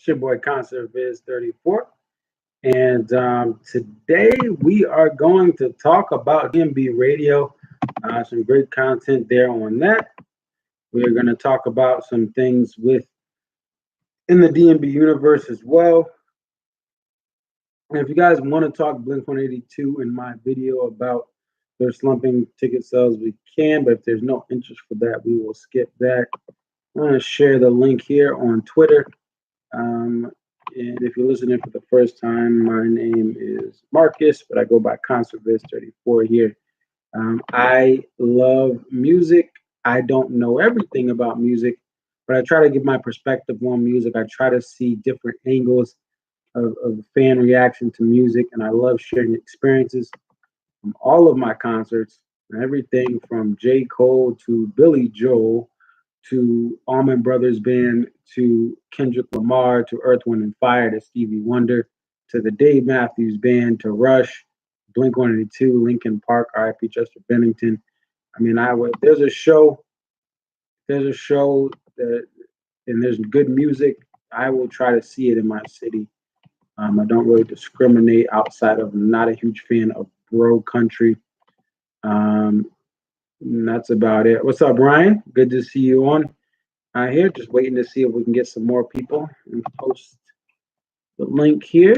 It's your boy Concert Viz 34. And today we are going to talk about DMB radio. Some great content there on that. We're going to talk about some things with in the DMB universe as well. And if you guys want to talk Blink 182 in my video about their slumping ticket sales, we can. But if there's no interest for that, we will skip that. I'm going to share the link here on Twitter. And if you're listening for the first time, my name is Marcus, but I go by ConcertViz34 here. I love music. I don't know everything about music, but I try to give my perspective on music. I try to see different angles of fan reaction to music, and I love sharing experiences from all of my concerts, everything from J. Cole to Billy Joel to Allman Brothers Band, to Kendrick Lamar, to Earth, Wind, and Fire, to Stevie Wonder, to the Dave Matthews Band, to Rush, Blink 182, Linkin Park, R.I.P. Chester Bennington. I mean, there's a show that, and there's good music. I will try to see it in my city. I don't really discriminate outside of. I'm not a huge fan of bro country. And that's about it. What's up, Brian? Good to see you on here. Just waiting to see if we can get some more people and post the link here.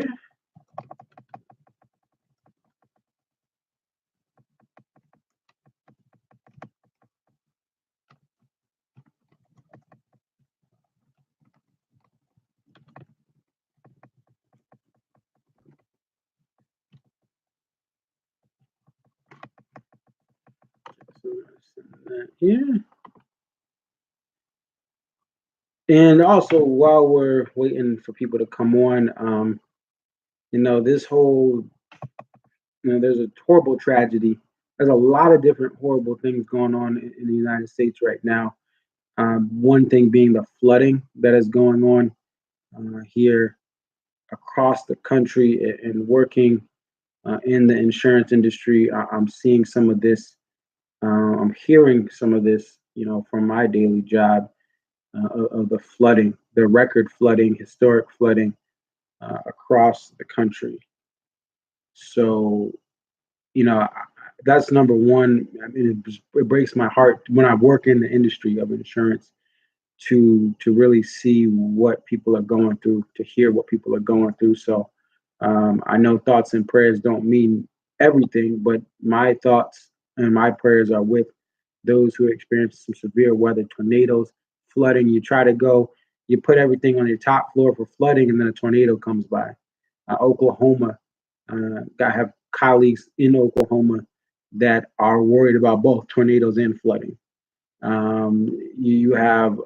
Here. And also, while we're waiting for people to come on, this whole, there's a horrible tragedy. There's a lot of different horrible things going on in the United States right now. One thing being the flooding that is going on here across the country, and working in the insurance industry. I'm seeing some of this. I'm hearing some of this, from my daily job of the flooding, the record flooding, historic flooding across the country. So, that's number one. I mean, it breaks my heart when I work in the industry of insurance to really see what people are going through, to hear what people are going through. So I know thoughts and prayers don't mean everything, but my thoughts and my prayers are with those who experience some severe weather, tornadoes, flooding. You put everything on your top floor for flooding, and then a tornado comes by. Oklahoma, I have colleagues in Oklahoma that are worried about both tornadoes and flooding. You have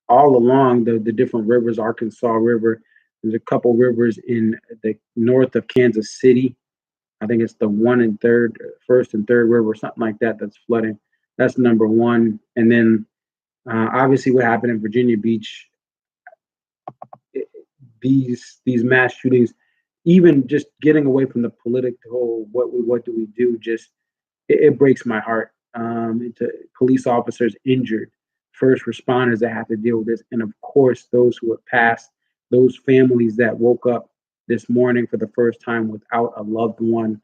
all along the different rivers, Arkansas River. There's a couple rivers in the north of Kansas City. I think it's the first and third river, something like that, that's flooding. That's number one. And then obviously what happened in Virginia Beach, these mass shootings, even just getting away from the political, what do we do? Just it breaks my heart. Police officers injured, first responders that have to deal with this, and of course those who have passed, those families that woke up this morning for the first time without a loved one.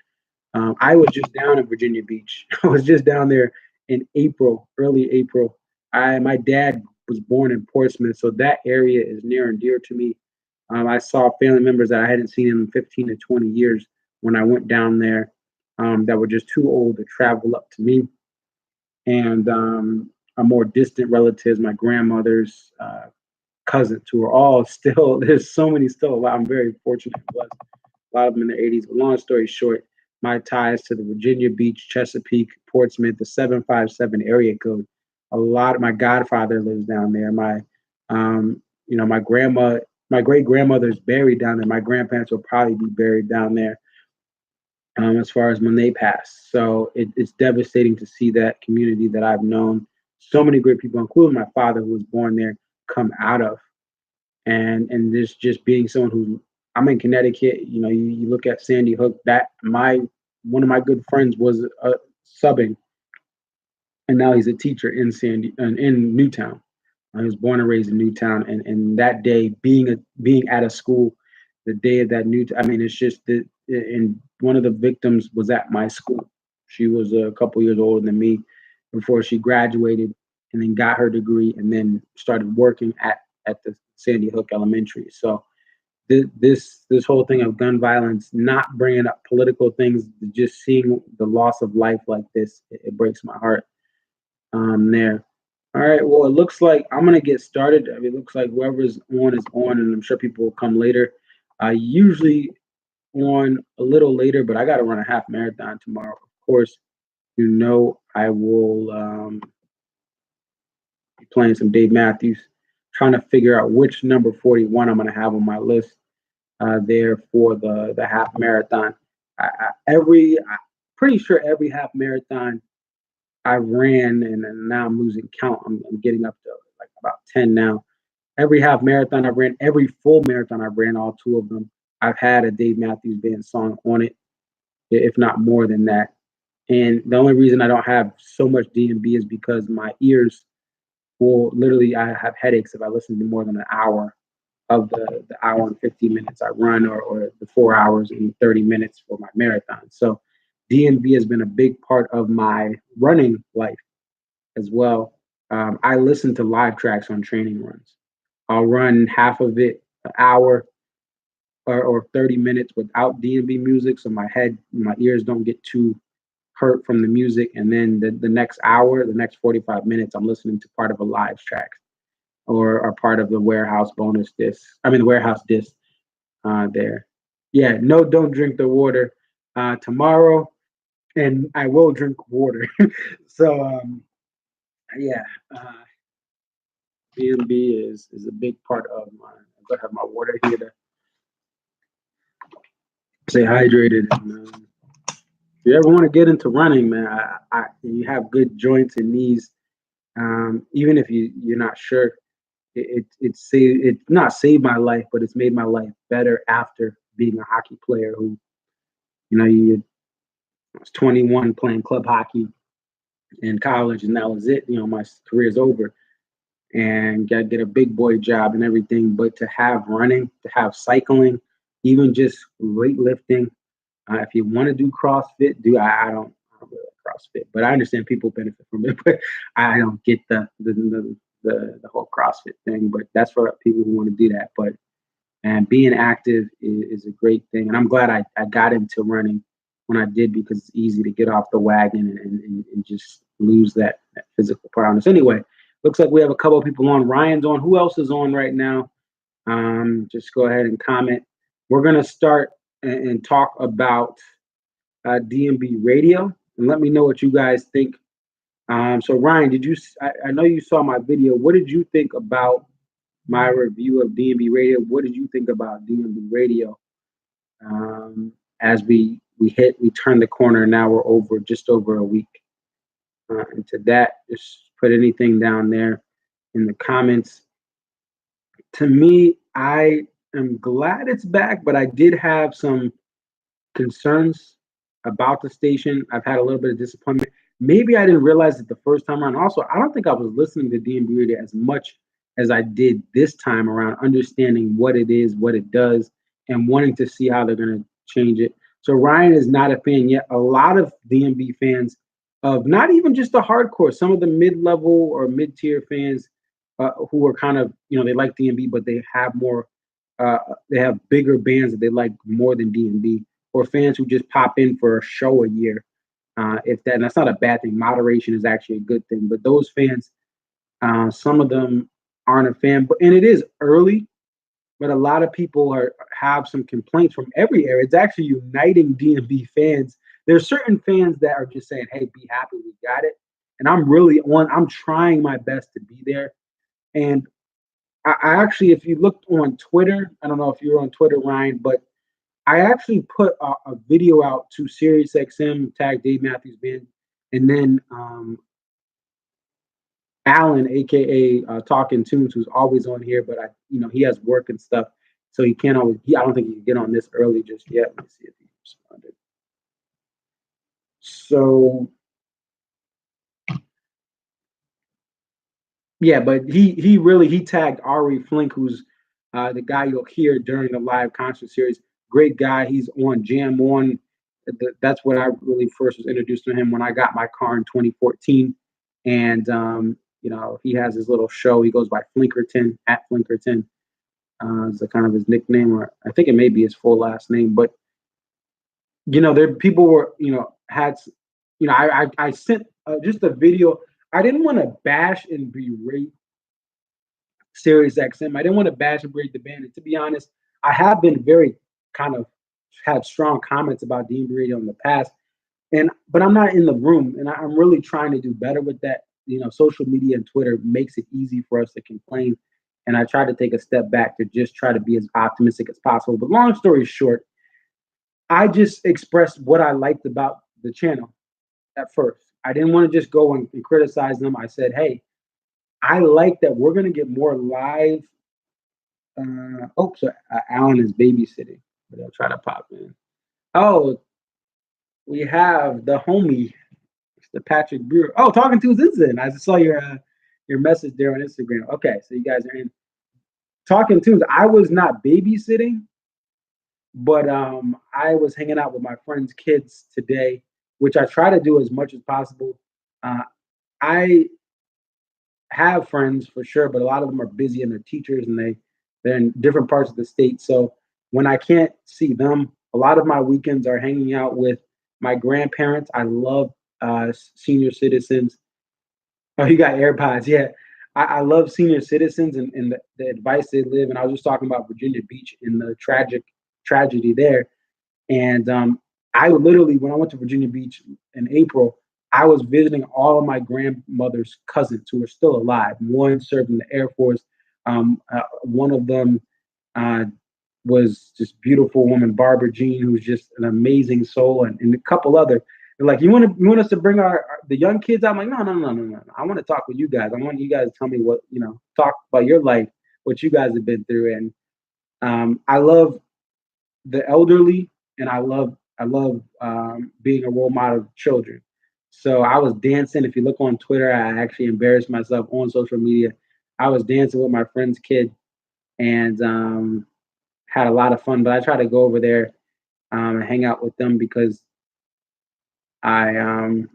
I was just down in Virginia Beach. I was just down there in April, early April. My dad was born in Portsmouth, so that area is near and dear to me. I saw family members that I hadn't seen in 15 to 20 years when I went down there, that were just too old to travel up to me. And our more distant relatives, my grandmother's cousins, who are all still, there's so many still alive. I'm very fortunate and blessed. A lot of them in their 80s. But long story short, my ties to the Virginia Beach, Chesapeake, Portsmouth, the 757 area code. A lot of my godfather lives down there. My great grandmother is buried down there. My grandparents will probably be buried down there, as far as when they pass. So it's devastating to see that community that I've known so many great people, including my father, who was born there, come out of. And this just being someone who, I'm in Connecticut, you look at Sandy Hook, one of my good friends was subbing, and now he's a teacher in Newtown. I was born and raised in Newtown, and that day being at a school, the day of that I mean, it's just that, and one of the victims was at my school. She was a couple years older than me before she graduated, and then got her degree, and then started working at the Sandy Hook Elementary. So this whole thing of gun violence, not bringing up political things, just seeing the loss of life like this, it breaks my heart. There. All right. Well, it looks like I'm gonna get started. I mean, it looks like whoever's on is on, and I'm sure people will come later. I usually on a little later, but I got to run a half marathon tomorrow. Of course, I will be playing some Dave Matthews, trying to figure out which number 41 I'm gonna have on my list there for the half marathon. I'm pretty sure every half marathon I ran, and now I'm losing count. I'm getting up to like about 10 now. Every half marathon I ran, every full marathon I ran, all two of them, I've had a Dave Matthews Band song on it, if not more than that. And the only reason I don't have so much DMB is because my ears will literally, I have headaches if I listen to more than an hour of the hour and 15 minutes I run, or the 4 hours and 30 minutes for my marathon. So DMB has been a big part of my running life as well. I listen to live tracks on training runs. I'll run half of it an hour or 30 minutes without DMB music, so my ears don't get too hurt from the music. And then the next hour, the next 45 minutes, I'm listening to part of a live track, or part of the warehouse bonus disc. I mean, the warehouse disc there. Yeah, no, don't drink the water tomorrow, and I will drink water. So yeah, B&B is a big part of my. I'm gonna have my water here to stay hydrated. And, if you ever want to get into running, man, you have good joints and knees. Even if you're not sure, it's not saved my life, but it's made my life better after being a hockey player who, you I was 21 playing club hockey in college, and that was it. My career's over, and got to get a big boy job and everything. But to have running, to have cycling, even just weightlifting, if you want to do CrossFit, I don't really like CrossFit, but I understand people benefit from it. But I don't get the whole CrossFit thing. But that's for people who want to do that. But and being active is a great thing, and I'm glad I got into running when I did, because it's easy to get off the wagon and just lose that physical prowess. Anyway, looks like we have a couple of people on. Ryan's on. Who else is on right now? Just go ahead and comment. We're gonna start and talk about DMB radio, and let me know what you guys think. So Ryan, I know you saw my video. What did you think about my review of DMB radio? What did you think about DMB radio? As we turned the corner, now we're just over a week into that. Just put anything down there in the comments. To me, I am glad it's back, but I did have some concerns about the station. I've had a little bit of disappointment. Maybe I didn't realize it the first time around. Also, I don't think I was listening to DMB radio as much as I did this time around, understanding what it is, what it does, and wanting to see how they're going to change it. So Ryan is not a fan yet. A lot of DMB fans, of not even just the hardcore, some of the mid-level or mid-tier fans who are kind of, they like DMB, but they have they have bigger bands that they like more than DMB, or fans who just pop in for a show a year. If that, and that's not a bad thing. Moderation is actually a good thing. But those fans, some of them aren't a fan. And it is early, but a lot of people have some complaints from every area. It's actually uniting DMB fans. There's certain fans that are just saying, "Hey, be happy, we got it." And I'm trying my best to be there. And I actually, if you looked on Twitter, I don't know if you're on Twitter, Ryan, but I actually put a video out to SiriusXM, tag Dave Matthews Band, and then Alan, aka Talking Tunes, who's always on here, but he has work and stuff, so he can't always. I don't think he can get on this early just yet. Let me see if he responded. So Yeah, but he tagged Ari Flink, who's the guy you'll hear during the live concert series. Great guy. He's on Jam On. That's what I really first was introduced to him when I got my car in 2014. And he has his little show. He goes by Flinkerton at Flinkerton. It's a kind of his nickname, or I think it may be his full last name. But there people were had I sent just a video. I didn't want to bash and berate Sirius XM. I didn't want to bash and break the band. And to be honest, I have been very kind of had strong comments about DMB Radio in the past. But I'm not in the room, and I'm really trying to do better with that. Social media and Twitter makes it easy for us to complain, and I try to take a step back to just try to be as optimistic as possible. But long story short, I just expressed what I liked about the channel at first. I didn't want to just go and criticize them. I said, hey, I like that we're going to get more live. Alan is babysitting, but I'll try to pop in. Oh, we have the homie, Mr. Patrick Brewer. Oh, talking to is in. I saw your message there on Instagram. Okay, so you guys are in. Talking to. I was not babysitting, but I was hanging out with my friend's kids today, which I try to do as much as possible. I have friends for sure, but a lot of them are busy and they're teachers and they're in different parts of the state. So when I can't see them, a lot of my weekends are hanging out with my grandparents. I love senior citizens. Oh, you got AirPods, yeah. I love senior citizens and the advice they live. And I was just talking about Virginia Beach and the tragedy there. And I literally, when I went to Virginia Beach in April, I was visiting all of my grandmother's cousins who are still alive. One served in the Air Force. One of them was this beautiful woman, Barbara Jean, who's just an amazing soul, and a couple other. They're like, you want us to bring the young kids out? I'm like, no. I want to talk with you guys. I want you guys to tell me what talk about your life, what you guys have been through, and I love the elderly, and I love being a role model of children. So I was dancing. If you look on Twitter, I actually embarrassed myself on social media. I was dancing with my friend's kid and had a lot of fun. But I try to go over there and hang out with them because I um,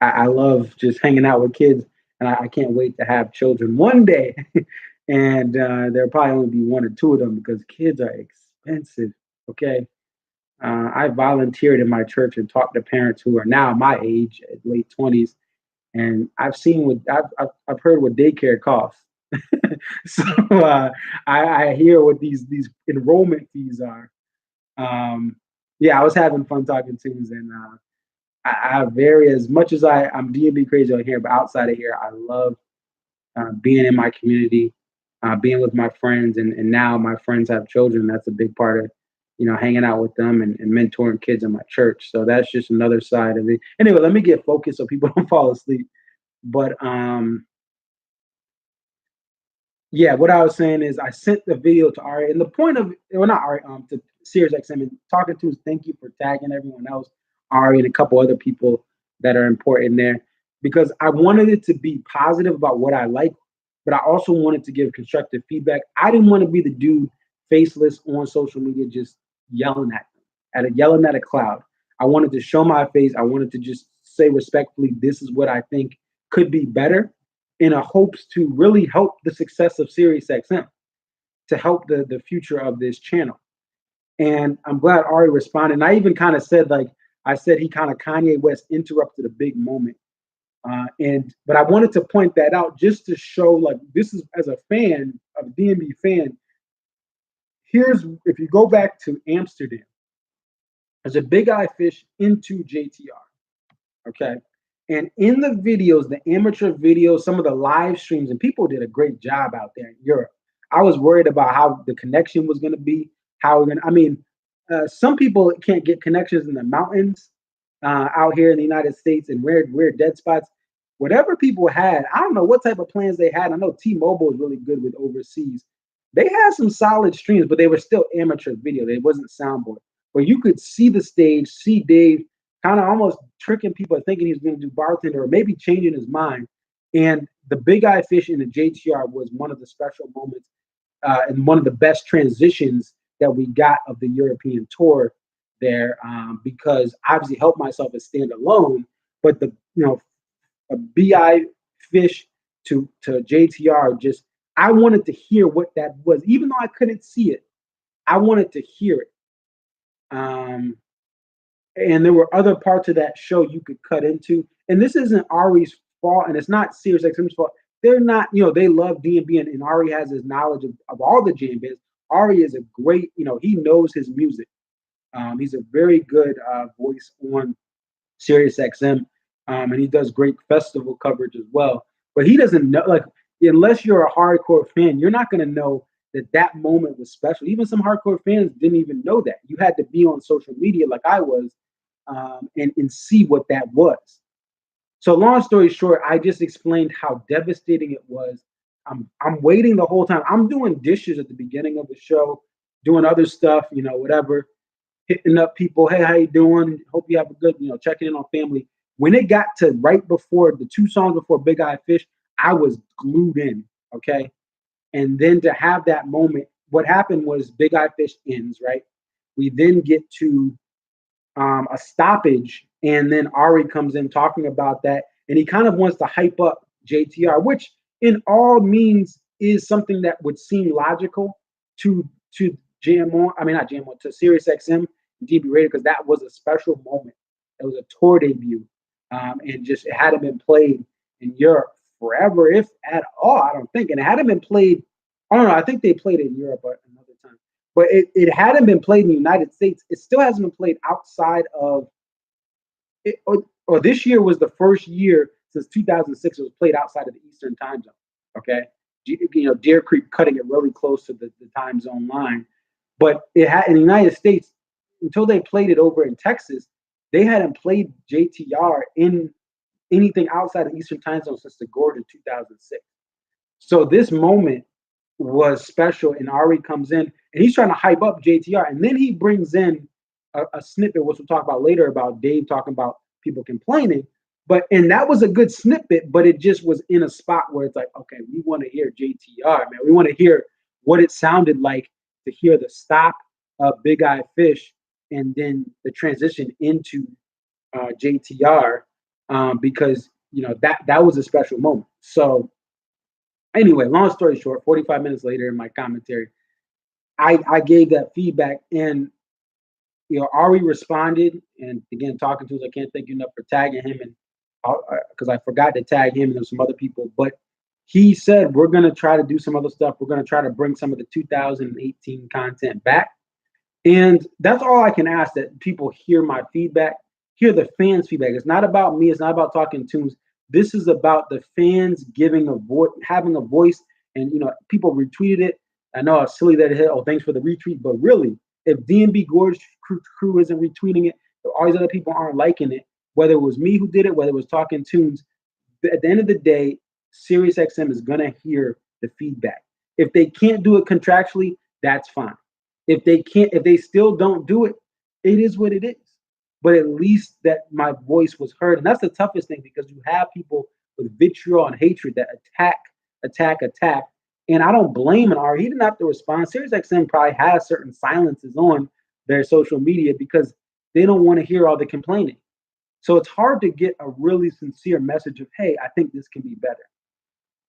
I love just hanging out with kids, and I can't wait to have children one day. And there'll probably only be one or two of them because kids are expensive. Okay, I volunteered in my church and talked to parents who are now my age, late 20s, and I've heard what daycare costs. So I hear what these enrollment fees are. Um, yeah, I was having fun talking to you, and I vary as much as I'm DMB crazy on here, but outside of here, I love being in my community, being with my friends, and now my friends have children. That's a big part of hanging out with them and mentoring kids in my church. So that's just another side of it. Anyway, let me get focused so people don't fall asleep. But yeah, what I was saying is I sent the video to Ari, and the point of well, not Ari, to Sirius XM and talking to us. Thank you for tagging everyone else, Ari, and a couple other people that are important there, because I wanted it to be positive about what I like, but I also wanted to give constructive feedback. I didn't want to be the dude faceless on social media just yelling yelling at a cloud. I wanted to show my face. I wanted to just say respectfully, this is what I think could be better in a hopes to really help the success of Sirius XM, to help the future of this channel. And I'm glad Ari responded. And I even kind of said, like, I said he kind of Kanye West interrupted a big moment. But I wanted to point that out just to show, like, this is as a fan, of DMB fan. Here's, if you go back to Amsterdam, there's a big eye fish into JTR. Okay. And in the videos, the amateur videos, some of the live streams, and people did a great job out there in Europe. I was worried about how the connection was going to be, how we're going to, I mean, some people can't get connections in the mountains out here in the United States and weird dead spots. Whatever people had, I don't know what type of plans they had. I know T-Mobile is really good with overseas. They had some solid streams, but they were still amateur video. It wasn't soundboard. Where you could see the stage, see Dave kind of almost tricking people thinking he's going to do bartender or maybe changing his mind. And the Big Eye Fish in the JTR was one of the special moments and one of the best transitions that we got of the European tour there, because obviously Help Myself is standalone, but the a Bi Fish to JTR, just I wanted to hear what that was, even though I couldn't see it. I wanted to hear it. Um, and there were other parts of that show you could cut into. And this isn't Ari's fault, and it's not Sirius XM's fault. They're not, they love DMB, and Ari has his knowledge of all the JMBs. Ari is a great, he knows his music. He's a very good voice on Sirius XM, and he does great festival coverage as well. But he doesn't know, like, unless you're a hardcore fan, you're not going to know that that moment was special. Even some hardcore fans didn't even know that. You had to be on social media like I was, and see what that was. So long story short, I just explained how devastating it was. I'm waiting the whole time. I'm doing dishes at the beginning of the show, doing other stuff, whatever, hitting up people. Hey, how you doing? Hope you have a good, checking in on family. When it got to right before the 2 songs before Big Eye Fish, I was glued in. Okay. And then to have that moment, what happened was Big Eye Fish ends, right? We then get to a stoppage, and then Ari comes in talking about that, and he kind of wants to hype up JTR, which in all means is something that would seem logical to GMO. I mean, not GMO, to Sirius XM DB Radio, because that was a special moment. It was a tour debut, and just it hadn't been played in Europe forever, if at all. I don't think, and it hadn't been played. I don't know. I think they played it in Europe another time, but it hadn't been played in the United States. It still hasn't been played outside of it, or this year was the first year since 2006 it was played outside of the Eastern time zone. Okay, Deer Creek cutting it really close to the time zone line, but it had in the United States until they played it over in Texas. They hadn't played JTR in anything outside of Eastern time zone since the Gorge in 2006. So this moment was special, and Ari comes in and he's trying to hype up JTR, and then he brings in a snippet, which we'll talk about later, about Dave talking about people complaining. And that was a good snippet, but it just was in a spot where it's like, okay, we want to hear JTR, man. We want to hear what it sounded like to hear the stop of Big Eye Fish and then the transition into JTR, because that was a special moment. So anyway, long story short, 45 minutes later in my commentary, I gave that feedback, and Ari responded, and again, talking to us, I can't thank you enough for tagging him, and because I forgot to tag him and there's some other people, but he said we're going to try to do some other stuff. We're going to try to bring some of the 2018 content back, and that's all I can ask, that people hear my feedback, hear the fans' feedback. It's not about me. It's not about talking tunes. This is about the fans giving a voice, having a voice, and people retweeted it. I know how silly that is. Oh, thanks for the retweet, but really, if DMB Gorge crew isn't retweeting it, all these other people aren't liking it, whether it was me who did it, whether it was Talking Tunes, at the end of the day, Sirius XM is going to hear the feedback. If they can't do it contractually, that's fine. If they still don't do it, it is what it is. But at least that my voice was heard. And that's the toughest thing, because you have people with vitriol and hatred that attack. And I don't blame an R. He didn't have to respond. Sirius XM probably has certain silences on their social media because they don't want to hear all the complaining. So it's hard to get a really sincere message of, hey, I think this can be better.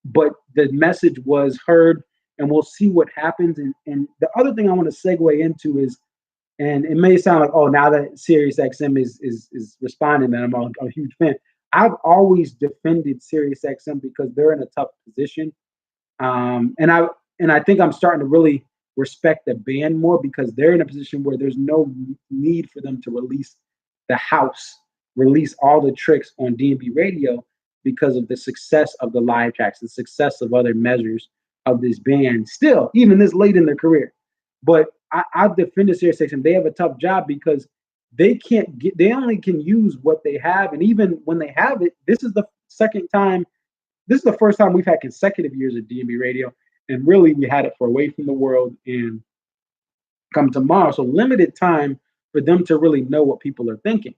But the message was heard, and we'll see what happens. And the other thing I want to segue into is, and it may sound like, oh, now that Sirius XM is responding, then I'm a huge fan. I've always defended Sirius XM because they're in a tough position. And I think I'm starting to really respect the band more because they're in a position where there's no need for them to release all the tricks on DMB radio because of the success of the live tracks, the success of other measures of this band still, even this late in their career. But I've defended Sirius XM. They have a tough job because they only can use what they have. And even when they have it, this is the first time we've had consecutive years of DMB radio. And really, we had it for Away from the World and Come Tomorrow. So limited time for them to really know what people are thinking.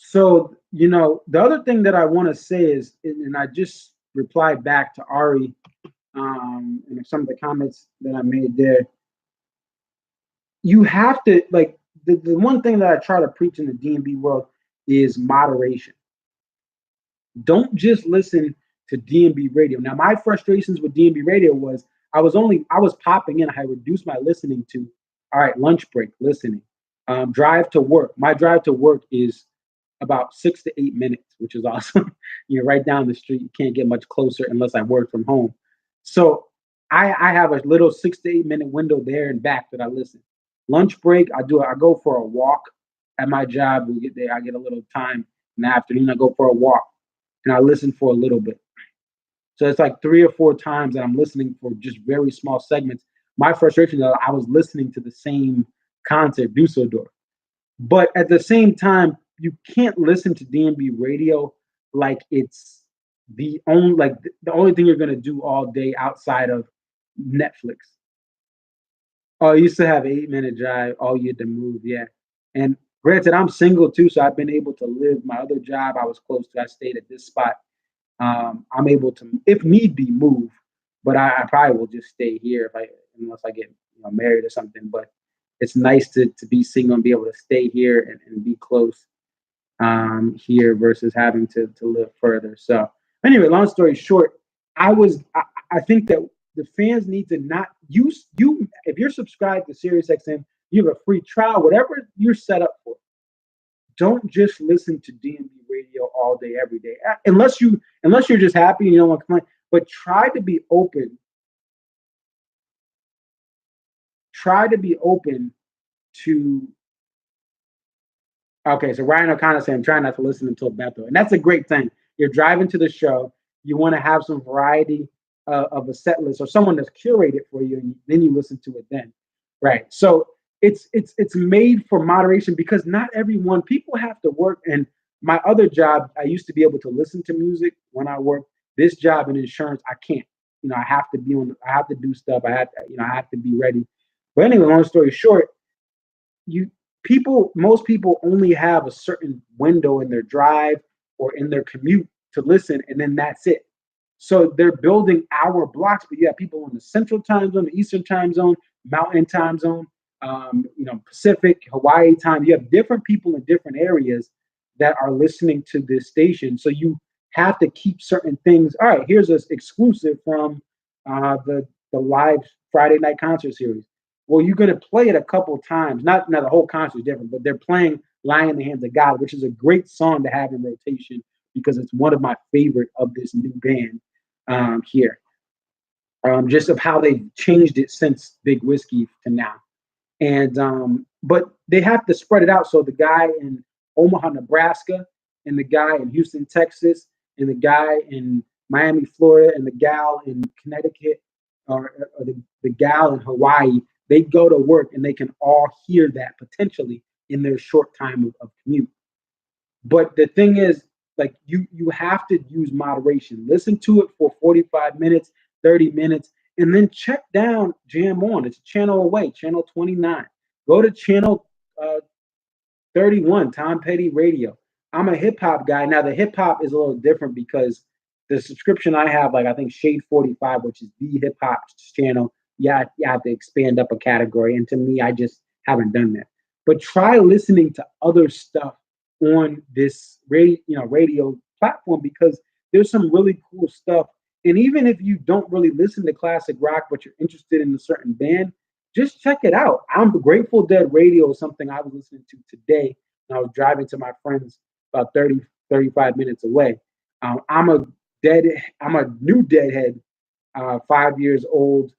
So, the other thing that I want to say is, and I just replied back to Ari, and some of the comments that I made there. You have to like the one thing that I try to preach in the DMB world is moderation. Don't just listen to DMB radio. Now, my frustrations with DMB radio was I was popping in. I reduced my listening to, all right, lunch break listening, drive to work. My drive to work is about 6 to 8 minutes, which is awesome. Right down the street. You can't get much closer unless I work from home. So I have a little 6 to 8 minute window there and back that I listen. Lunch break, I go for a walk at my job. We get there, I get a little time in the afternoon. I go for a walk and I listen for a little bit. So it's like 3 or 4 times that I'm listening for just very small segments. My frustration is I was listening to the same concert, Dusseldorf. But at the same time, you can't listen to DMB radio like it's the only thing you're gonna do all day outside of Netflix. Oh, I used to have 8 minute drive. Oh, you had to move, yeah. And granted, I'm single too, so I've been able to live my other job. I was close to. I stayed at this spot. I'm able to, if need be, move. But I probably will just stay here if I unless I get married or something. But it's nice to be single and be able to stay here and be close here versus having to live further. So anyway, long story short, I think that the fans need to not use you if you're subscribed to SiriusXM, you have a free trial, whatever you're set up for. Don't just listen to DMB radio all day, every day, unless you're just happy and you don't want to complain. But try to be open to. Okay, so Ryan O'Connor saying, I'm trying not to listen until Bethel. And that's a great thing. You're driving to the show, you want to have some variety of a set list or someone that's curated for you, and then you listen to it then. Right. So it's made for moderation because not everyone, people have to work. And my other job, I used to be able to listen to music when I work. This job in insurance, I can't. I have to I have to do stuff. I have to be ready. But anyway, long story short, you most people only have a certain window in their drive or in their commute to listen, and then that's it. So they're building hour blocks, but you have people in the central time zone, the eastern time zone, mountain time zone, Pacific, Hawaii time. You have different people in different areas that are listening to this station. So you have to keep certain things. All right, here's an exclusive from the live Friday night concert series. Well, you're going to play it a couple times. Not now the whole concert is different, but they're playing "Lying in the Hands of God," which is a great song to have in rotation because it's one of my favorite of this new band here. Just of how they've changed it since Big Whiskey to now. And but they have to spread it out. So the guy in Omaha, Nebraska, and the guy in Houston, Texas, and the guy in Miami, Florida, and the gal in Connecticut, or the gal in Hawaii, they go to work and they can all hear that potentially in their short time of commute. But the thing is, like you have to use moderation. Listen to it for 45 minutes, 30 minutes, and then check down Jam On. It's a channel away, channel 29. Go to channel 31, Tom Petty Radio. I'm a hip hop guy. Now the hip hop is a little different because the subscription I have, like I think Shade 45, which is the hip hop channel, yeah, you have to expand up a category. And to me, I just haven't done that. But try listening to other stuff on this radio platform because there's some really cool stuff. And even if you don't really listen to classic rock, but you're interested in a certain band, just check it out. I'm Grateful Dead Radio is something I was listening to today when I was driving to my friends about 30, 35 minutes away. I'm a I'm a new Deadhead, 5 years old,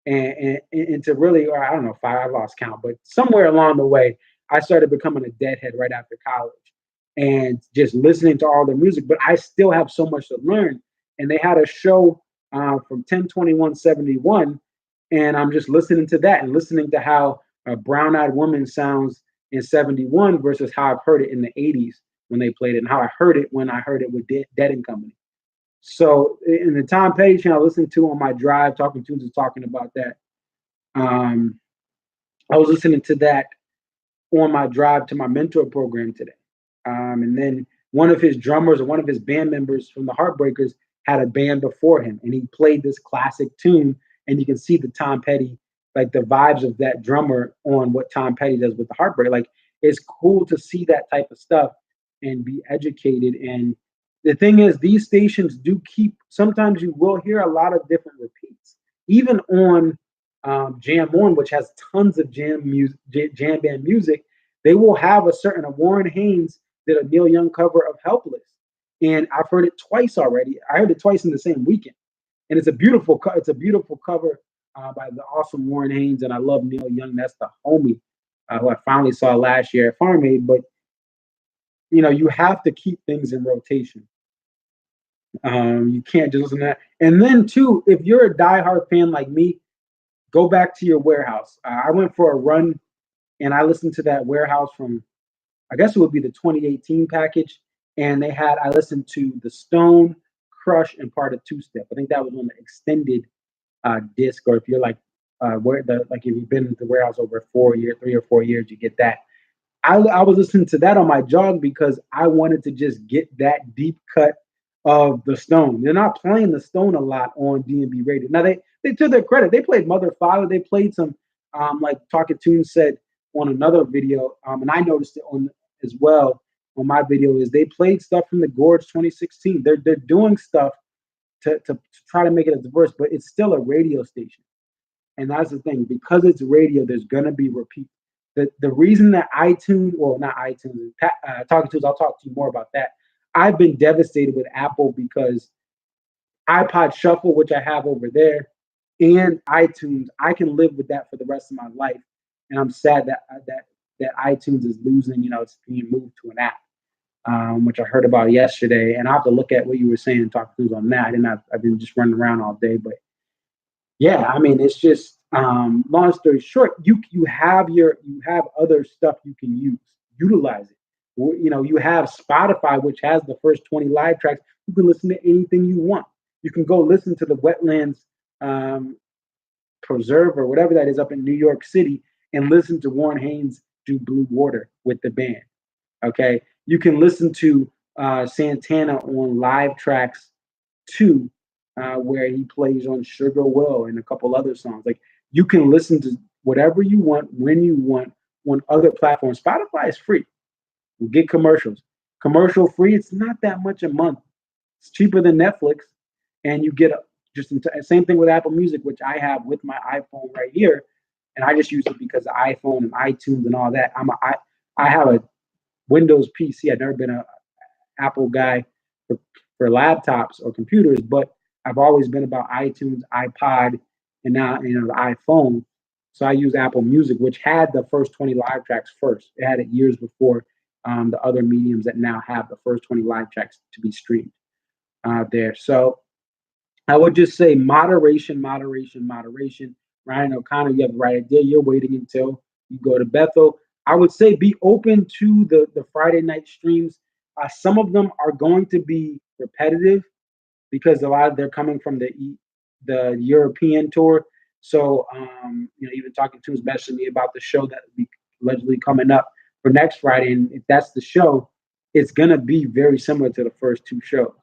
and to really, or I don't know, five, I lost count, but somewhere along the way, I started becoming a Deadhead right after college and just listening to all the music. But I still have so much to learn. And they had a show from 10/21/71, and I'm just listening to that and listening to how a Brown Eyed Woman sounds in 71 versus how I've heard it in the 80s when they played it and how I heard it when I heard it with Dead and Company. So in the Tom Petty channel, I listened to on my drive, Talking Tunes is talking about that. I was listening to that on my drive to my mentor program today. And then one of his drummers or one of his band members from the Heartbreakers had a band before him, and he played this classic tune. And you can see the Tom Petty, like the vibes of that drummer on what Tom Petty does with the Heartbreak. Like it's cool to see that type of stuff and be educated. And the thing is, these stations do keep. Sometimes you will hear a lot of different repeats, even on Jam On, which has tons of jam band music. They will have a certain. Warren Haynes did a Neil Young cover of "Helpless," and I've heard it twice already. I heard it twice in the same weekend, and it's a beautiful cover by the awesome Warren Haynes, and I love Neil Young. That's the homie who I finally saw last year at Farm Aid. But you have to keep things in rotation. You can't just listen to that. And then too, if you're a diehard fan like me, go back to your warehouse. I went for a run and I listened to that warehouse from, I guess it would be the 2018 package. And I listened to The Stone, Crush, and part of Two Step. I think that was on the extended disc, or if you're if you've been in the warehouse over 3 or 4 years, you get that. I was listening to that on my jog because I wanted to just get that deep cut of the Stone. They're not playing the Stone a lot on DMB radio. Now they to their credit, they played Mother Father. They played some like Talking Tunes said on another video, and I noticed it on as well on my video, is they played stuff from the Gorge 2016. They're doing stuff to try to make it as diverse, but it's still a radio station. And that's the thing, because it's radio, there's gonna be repeat. The reason that iTunes, well, not iTunes, Talking Tunes, I'll talk to you more about that. I've been devastated with Apple because iPod Shuffle, which I have over there, and iTunes, I can live with that for the rest of my life. And I'm sad that iTunes is losing. It's being moved to an app, which I heard about yesterday. And I have to look at what you were saying, Talk Tunes on that. And I've been just running around all day, but yeah, I mean, it's just long story short, you have other stuff you can utilize it. You have Spotify, which has the first 20 live tracks. You can listen to anything you want. You can go listen to the Wetlands Preserve or whatever that is up in New York City and listen to Warren Haynes do Blue Water with the band. Okay, you can listen to Santana on live tracks too, where he plays on Sugar Will and a couple other songs. Like you can listen to whatever you want when you want on other platforms. Spotify is free. You get commercials. Commercial free. It's not that much a month. It's cheaper than Netflix, and you get same thing with Apple Music, which I have with my iPhone right here, and I just use it because of iPhone and iTunes and all that. I have a Windows PC. I've never been a Apple guy for laptops or computers, but I've always been about iTunes, iPod, and now the iPhone. So I use Apple Music, which had the first 20 live tracks first. It had it years before the other mediums that now have the first 20 live tracks to be streamed there. So I would just say moderation, moderation, moderation. Ryan O'Connor, you have the right idea. You're waiting until you go to Bethel. I would say be open to the Friday night streams. Some of them are going to be repetitive because a lot of they're coming from the European tour. So even Talking to messaging me about the show that will be allegedly coming up for next Friday, and if that's the show, it's gonna be very similar to the first two shows.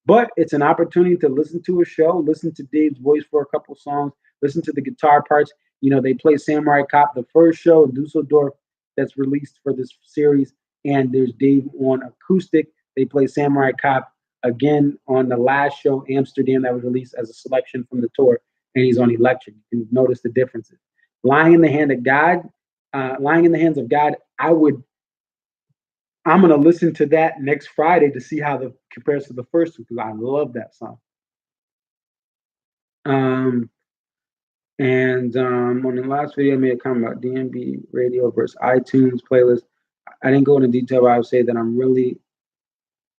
But it's an opportunity to listen to a show, listen to Dave's voice for a couple songs, listen to the guitar parts. They play Samurai Cop, the first show in Dusseldorf that's released for this series, and there's Dave on acoustic. They play Samurai Cop again on the last show, Amsterdam, that was released as a selection from the tour, and he's on electric. You can notice the differences. Lying in the Hands of God, I'm going to listen to that next Friday to see how it compares to the first one, because I love that song. On the last video, I made a comment about DMB radio versus iTunes playlist. I didn't go into detail, but I would say that I'm really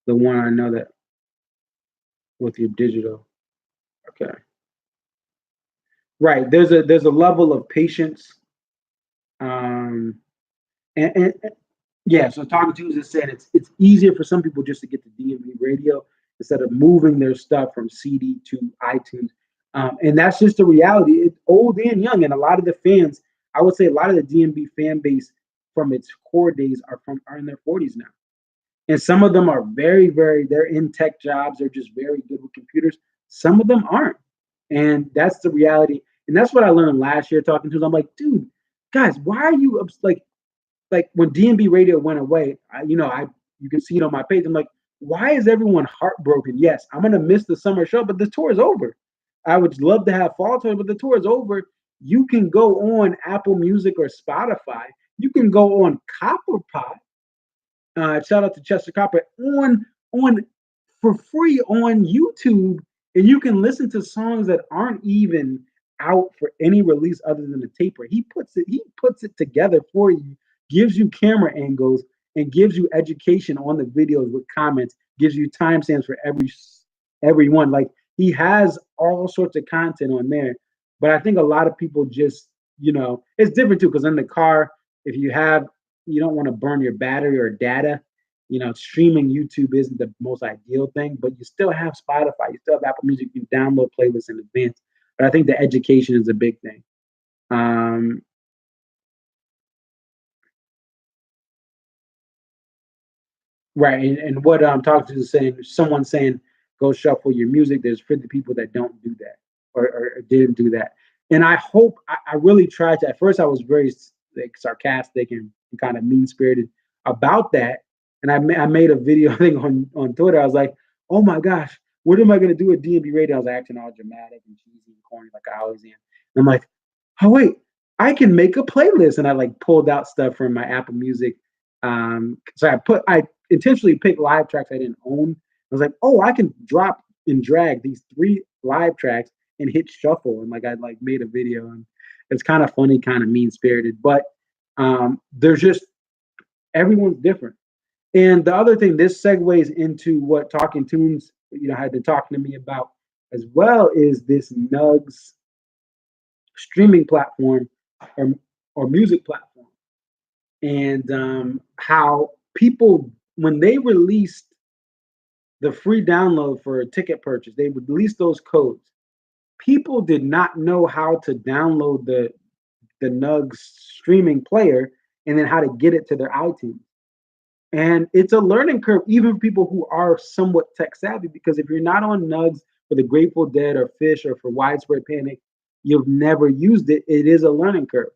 the one I know that with your digital. Okay. Right. There's a level of patience. And yeah, so Talking Tunes has said it's easier for some people just to get the DMB radio instead of moving their stuff from CD to iTunes. And that's just the reality. It's old and young. And a lot of the fans, I would say a lot of the DMB fan base from its core days are in their 40s now. And some of them are very, very, they're in tech jobs. They're just very good with computers. Some of them aren't. And that's the reality. And that's what I learned last year talking to them. I'm like, dude, guys, why are you like when DMB radio went away, I you can see it on my page. I'm like, why is everyone heartbroken? Yes, I'm gonna miss the summer show, but the tour is over. I would love to have fall tour, but the tour is over. You can go on Apple Music or Spotify. You can go on Copperpot. Shout out to Chester Copper on for free on YouTube, and you can listen to songs that aren't even out for any release other than the taper. He puts it together for you, gives you camera angles, and gives you education on the videos with comments. Gives you timestamps for everyone. Like he has all sorts of content on there. But I think a lot of people just it's different too because in the car, if you don't want to burn your battery or data. Streaming YouTube isn't the most ideal thing, but you still have Spotify, you still have Apple Music, you can download playlists in advance. But I think the education is a big thing. Um, right, and what I'm talking to is saying, someone saying, go shuffle your music. There's 50 people that don't do that or didn't do that. And I hope, I really tried to, at first I was very like sarcastic and kind of mean spirited about that. And I made a video thing on Twitter. I was like, oh my gosh, what am I going to do with DMB radio? I was acting all dramatic and cheesy and corny like I always am. And I'm like, oh wait, I can make a playlist. And I like pulled out stuff from my Apple Music. So I intentionally picked live tracks I didn't own. I was like, oh, I can drop and drag these three live tracks and hit shuffle. And like I like made a video, and it's kind of funny, kind of mean spirited, but there's just everyone's different. And the other thing, this segues into what Talking Tunes, had been talking to me about as well, is this Nugs streaming platform or or music platform, and how people when they released the free download for a ticket purchase, they would release those codes. People did not know how to download the Nugs streaming player and then how to get it to their iTunes. And it's a learning curve, even for people who are somewhat tech savvy, because if you're not on Nugs for the Grateful Dead or Fish or for Widespread Panic, you've never used it. It is a learning curve.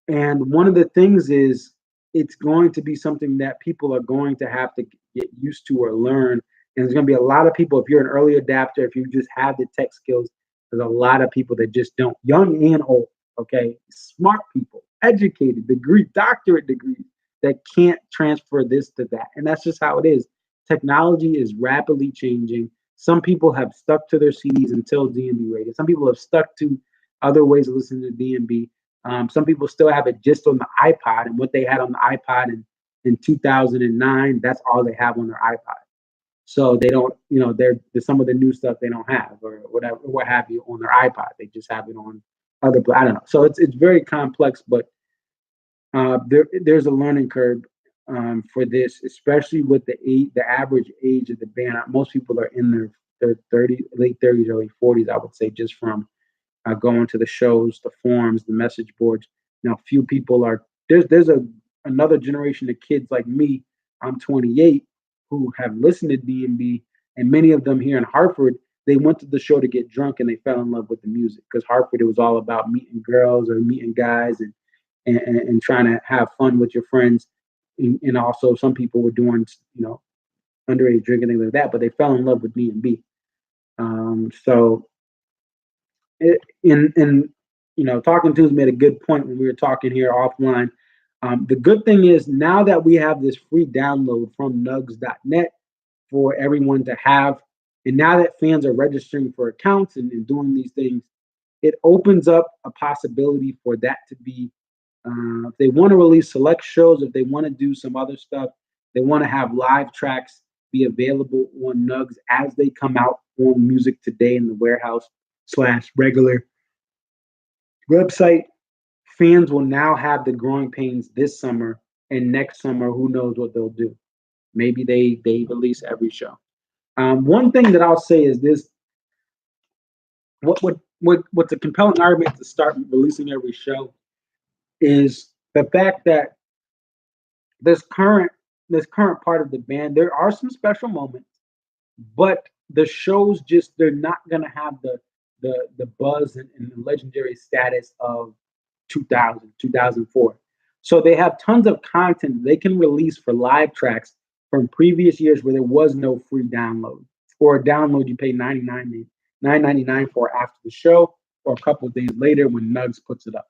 And one of the things is it's going to be something that people are going to have to get used to or learn. And there's going to be a lot of people, if you're an early adapter, if you just have the tech skills, there's a lot of people that just don't, young and old, okay? Smart people, educated, doctorate degrees that can't transfer this to that. And that's just how it is. Technology is rapidly changing. Some people have stuck to their CDs until DMB radio. Some people have stuck to other ways of listening to DMB. Some people still have it just on the iPod, and what they had on the iPod in 2009, that's all they have on their iPod. So they don't, there's some of the new stuff they don't have, or whatever, what have you, on their iPod. They just have it on other. I don't know. So it's very complex, but there's a learning curve for this, especially with the average age of the band. Most people are in their 30s, late 30s, early 40s, I would say, just from going to the shows, the forums, the message boards. Few people are there's another generation of kids like me. I'm 28 who have listened to DMB, and many of them here in Hartford. They went to the show to get drunk, and they fell in love with the music because Hartford, it was all about meeting girls or meeting guys and trying to have fun with your friends. And also, some people were doing underage drinking, things like that, but they fell in love with DMB. So Talking Tunes made a good point when we were talking here offline. The good thing is now that we have this free download from nugs.net for everyone to have, and now that fans are registering for accounts and doing these things, it opens up a possibility for that to be, if they want to release select shows, if they want to do some other stuff, they want to have live tracks be available on Nugs as they come out on Music Today in the warehouse / regular website. Fans will now have the growing pains this summer, and next summer, who knows what they'll do. Maybe they release every show. One thing that I'll say is this: what's a compelling argument to start releasing every show is the fact that this current this current part of the band. There are some special moments, but the shows just they're not gonna have the buzz and the legendary status of 2000 2004. So they have tons of content they can release for live tracks from previous years where there was no free download or a download you pay 9.99 for after the show or a couple of days later when Nugs puts it up.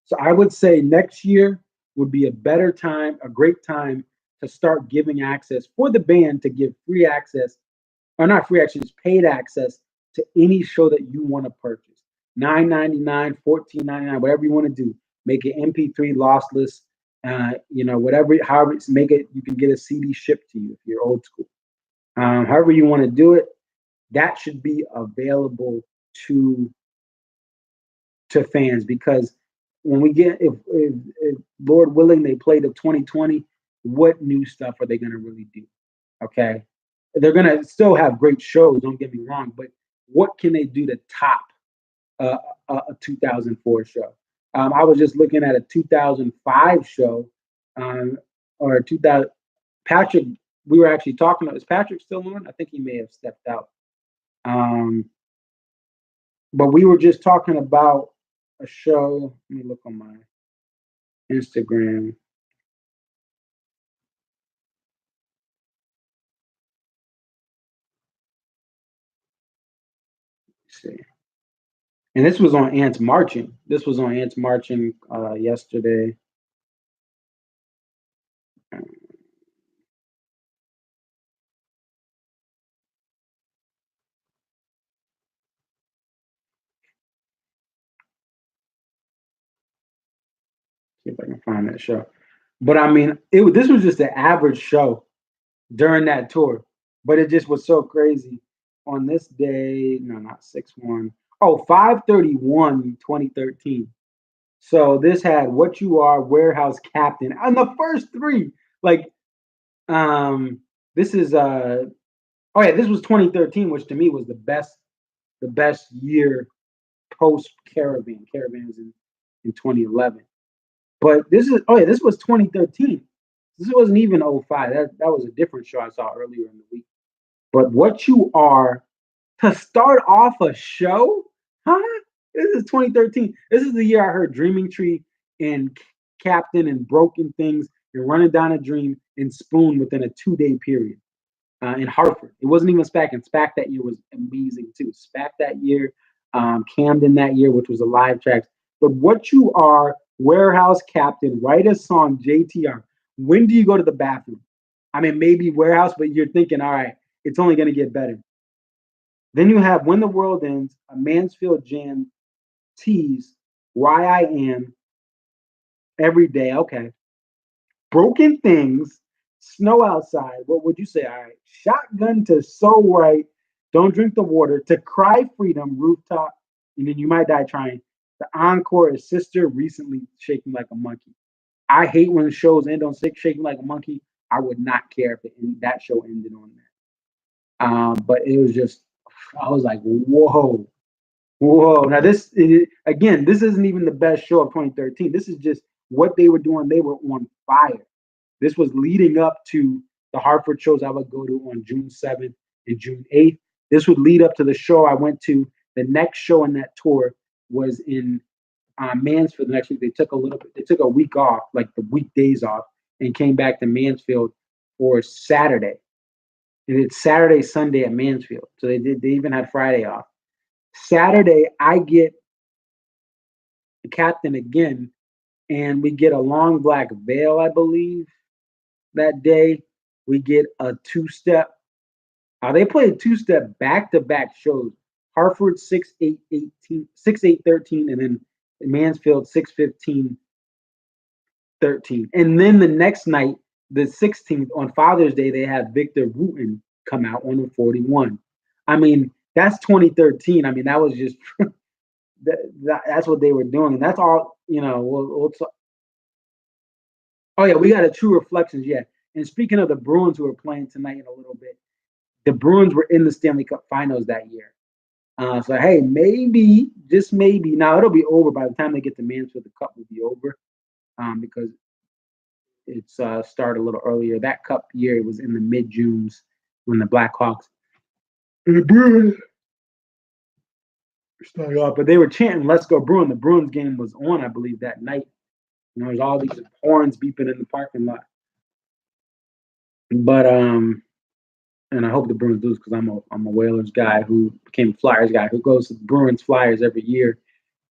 So I would say next year would be a better time, a great time to start giving access for the band to give free access, or not free access, paid access to any show that you want to purchase. 9.99, 14.99, whatever you want to do. Make it MP3 lossless, whatever, however, make it, you can get a CD shipped to you if you're old school. However you want to do it, that should be available to fans because when we get if Lord willing they play the 2020, what new stuff are they going to really do? Okay, they're going to still have great shows. Don't get me wrong, but what can they do to top a 2004 show? I was just looking at a 2005 show, or 2000. Patrick, we were actually talking. Is Patrick still on? I think he may have stepped out. But we were just talking about a show. Let me look on my Instagram. Let's see. And this was on Ants Marching. This was on Ants Marching yesterday. See if I can find that show. But I mean, this was just an average show during that tour, but it just was so crazy. On this day, no, not 6/1. Oh, 5/31, 2013. So this had What You Are, Warehouse Captain, and the first three. Like, this is oh yeah, this was 2013, which to me was the best year post Caravan. Caravan's in 2011. But this was 2013. This wasn't even 05. That was a different show I saw earlier in the week. But What You Are to start off a show, huh? This is 2013. This is the year I heard Dreaming Tree and Captain and Broken Things and Running Down a Dream and Spoon within a 2-day period in Hartford. It wasn't even SPAC, and SPAC that year was amazing too. SPAC that year, Camden that year, which was a live track. But What You Are, Warehouse Captain, write a song, JTR. When do you go to the bathroom? I mean, maybe Warehouse, but you're thinking, all right, it's only going to get better. Then you have When the World Ends, a Mansfield Jam, Tease, Why I Am, Every Day, okay. Broken Things, Snow Outside, what would you say? All right. Shotgun to So Right, Don't Drink the Water, To Cry Freedom, Rooftop, and then You Might Die Trying. The encore is Sister, Recently Shaking Like a Monkey. I hate when shows end on Shaking Like a Monkey. I would not care if that show ended on that. But it was just, I was like, whoa. Now again, this isn't even the best show of 2013. This is just what they were doing. They were on fire. This was leading up to the Hartford shows I would go to on June 7th and June 8th. This would lead up to the show I went to. The next show in that tour was in Mansfield the next week. They took a week off, like the weekdays off, and came back to Mansfield for Saturday. And it's Saturday, Sunday at Mansfield. So they even had Friday off. Saturday, I get the Captain again, and we get a Long Black Veil, I believe. That day, we get a two-step. They played two-step back-to-back shows. Hartford 6/8/18, 6/8/13, and then Mansfield 6/15/13. And then the next night, the 16th, on Father's Day, they had Victor Wooten come out on the 41. I mean, that's 2013. I mean, that was just that's what they were doing, and that's all. Oh yeah, we got a True Reflections. Yeah, and speaking of the Bruins who are playing tonight in a little bit, the Bruins were in the Stanley Cup Finals that year. So hey, maybe, just maybe. Now it'll be over by the time they get to Mansfield. The cup will be over, because it's started a little earlier. That Cup year it was in the mid Junes when the Blackhawks and the Bruins started off, but they were chanting "Let's go Bruins." The Bruins game was on, I believe, that night. And there was all these horns beeping in the parking lot. But and I hope the Bruins lose because I'm a Whalers guy who became a Flyers guy who goes to the Bruins Flyers every year.